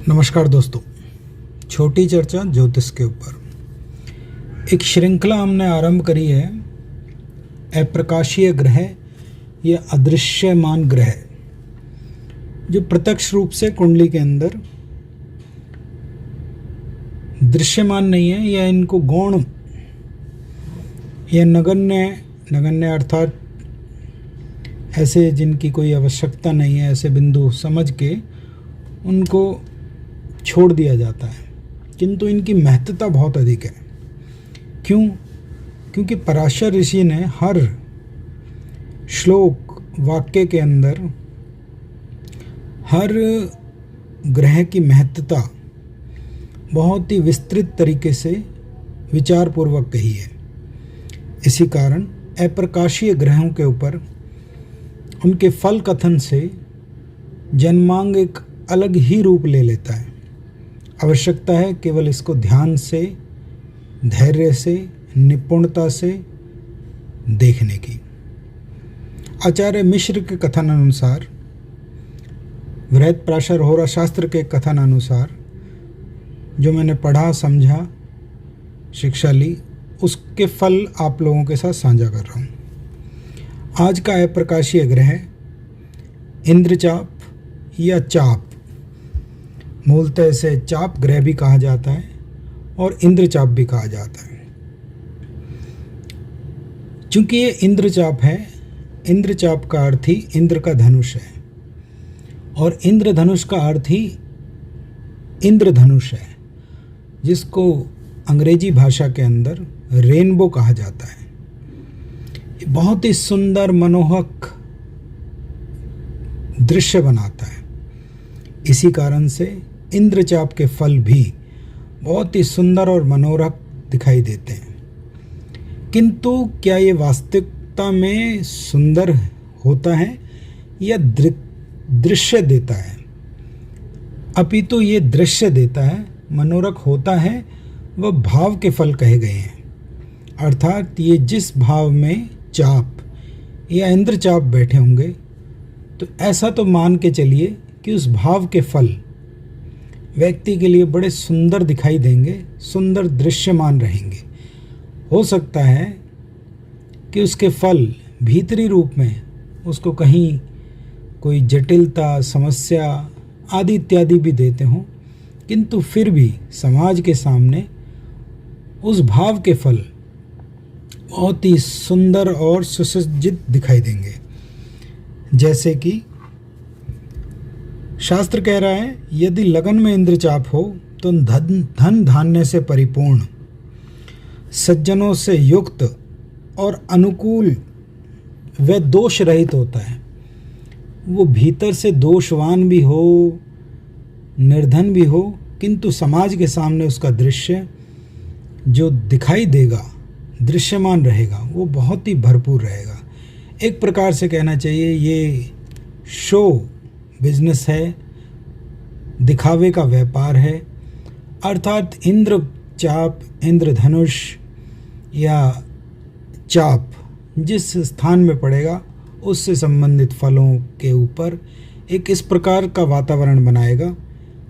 नमस्कार दोस्तों, छोटी चर्चा ज्योतिष के ऊपर एक श्रृंखला हमने आरंभ करी है। अप्रकाशीय ग्रह या अदृश्यमान ग्रह जो प्रत्यक्ष रूप से कुंडली के अंदर दृश्यमान नहीं है या इनको गौण या नगण्य अर्थात ऐसे जिनकी कोई आवश्यकता नहीं है, ऐसे बिंदु समझ के उनको छोड़ दिया जाता है, किंतु इनकी महत्ता बहुत अधिक है। क्यों? क्योंकि पराशर ऋषि ने हर श्लोक वाक्य के अंदर हर ग्रह की महत्ता बहुत ही विस्तृत तरीके से विचारपूर्वक कही है। इसी कारण अप्रकाशीय ग्रहों के ऊपर उनके फल कथन से जन्मांग एक अलग ही रूप ले लेता है। आवश्यकता है केवल इसको ध्यान से, धैर्य से, निपुणता से देखने की। आचार्य मिश्र के कथन अनुसार, बृहत्पराशर होरा शास्त्र के कथन अनुसार जो मैंने पढ़ा, समझा, शिक्षा ली, उसके फल आप लोगों के साथ साझा कर रहा हूँ। आज का अप्रकाशीय ग्रह इंद्रचाप या चाप, मूलतः इसे चाप ग्रह भी कहा जाता है और इंद्रचाप भी कहा जाता है। चूंकि ये इंद्रचाप है, इंद्रचाप का अर्थ ही इंद्र का धनुष है और इंद्रधनुष का अर्थ ही इंद्रधनुष है, जिसको अंग्रेजी भाषा के अंदर रेनबो कहा जाता है। ये बहुत ही सुंदर मनोहक दृश्य बनाता है। इसी कारण से इंद्रचाप के फल भी बहुत ही सुंदर और मनोरक दिखाई देते हैं। किंतु क्या ये वास्तविकता में सुंदर होता है या दृश्य देता है? अपितु ये दृश्य देता है, मनोरक होता है, वह भाव के फल कहे गए हैं। अर्थात ये जिस भाव में चाप या इंद्रचाप बैठे होंगे तो ऐसा तो मान के चलिए कि उस भाव के फल व्यक्ति के लिए बड़े सुंदर दिखाई देंगे, सुंदर दृश्यमान रहेंगे। हो सकता है कि उसके फल भीतरी रूप में उसको कहीं कोई जटिलता, समस्या आदि इत्यादि भी देते हों, किंतु फिर भी समाज के सामने उस भाव के फल बहुत ही सुंदर और सुसज्जित दिखाई देंगे। जैसे कि शास्त्र कह रहा है, यदि लगन में इंद्रचाप हो तो धन धान्य से परिपूर्ण, सज्जनों से युक्त और अनुकूल व दोष रहित होता है। वो भीतर से दोषवान भी हो, निर्धन भी हो, किंतु समाज के सामने उसका दृश्य जो दिखाई देगा, दृश्यमान रहेगा, वो बहुत ही भरपूर रहेगा। एक प्रकार से कहना चाहिए ये शो बिजनेस है, दिखावे का व्यापार है। अर्थात इंद्र चाप, इंद्रधनुष या चाप जिस स्थान में पड़ेगा उससे संबंधित फलों के ऊपर एक इस प्रकार का वातावरण बनाएगा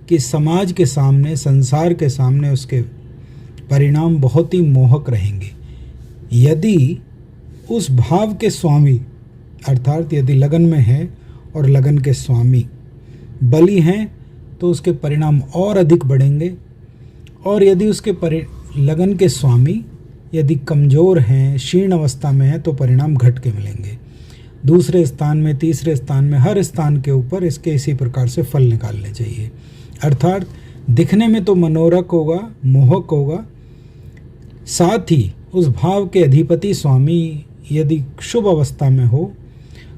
कि समाज के सामने, संसार के सामने उसके परिणाम बहुत ही मोहक रहेंगे। यदि उस भाव के स्वामी, अर्थात यदि लगन में है और लगन के स्वामी बली हैं तो उसके परिणाम और अधिक बढ़ेंगे, और यदि उसके लगन के स्वामी यदि कमज़ोर हैं, क्षीण अवस्था में हैं, तो परिणाम घट के मिलेंगे। दूसरे स्थान में, तीसरे स्थान में, हर स्थान के ऊपर इसके इसी प्रकार से फल निकालने चाहिए। अर्थात दिखने में तो मनोरक होगा, मोहक होगा, साथ ही उस भाव के अधिपति स्वामी यदि शुभ अवस्था में हो,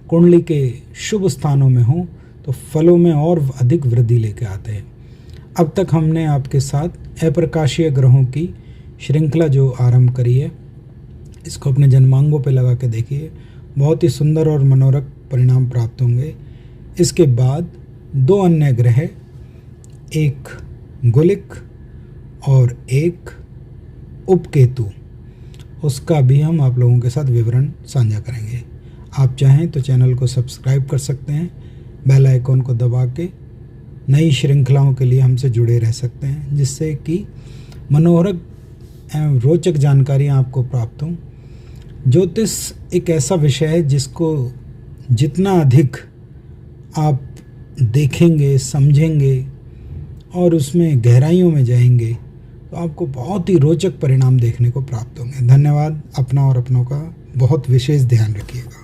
कुंडली के शुभ स्थानों में हो, तो फलों में और अधिक वृद्धि लेके आते हैं। अब तक हमने आपके साथ अप्रकाशीय ग्रहों की श्रृंखला जो आरंभ करी है, इसको अपने जन्मांगों पे लगा के देखिए, बहुत ही सुंदर और मनोरक परिणाम प्राप्त होंगे। इसके बाद दो अन्य ग्रह, एक गुलिक और एक उपकेतु, उसका भी हम आप लोगों के साथ विवरण साझा करेंगे। आप चाहें तो चैनल को सब्सक्राइब कर सकते हैं, बेल आइकॉन को दबा के नई श्रृंखलाओं के लिए हमसे जुड़े रह सकते हैं, जिससे कि मनोरक एवं रोचक जानकारियाँ आपको प्राप्त हों। ज्योतिष एक ऐसा विषय है जिसको जितना अधिक आप देखेंगे, समझेंगे और उसमें गहराइयों में जाएंगे तो आपको बहुत ही रोचक परिणाम देखने को प्राप्त होंगे। धन्यवाद। अपना और अपनों का बहुत विशेष ध्यान रखिएगा।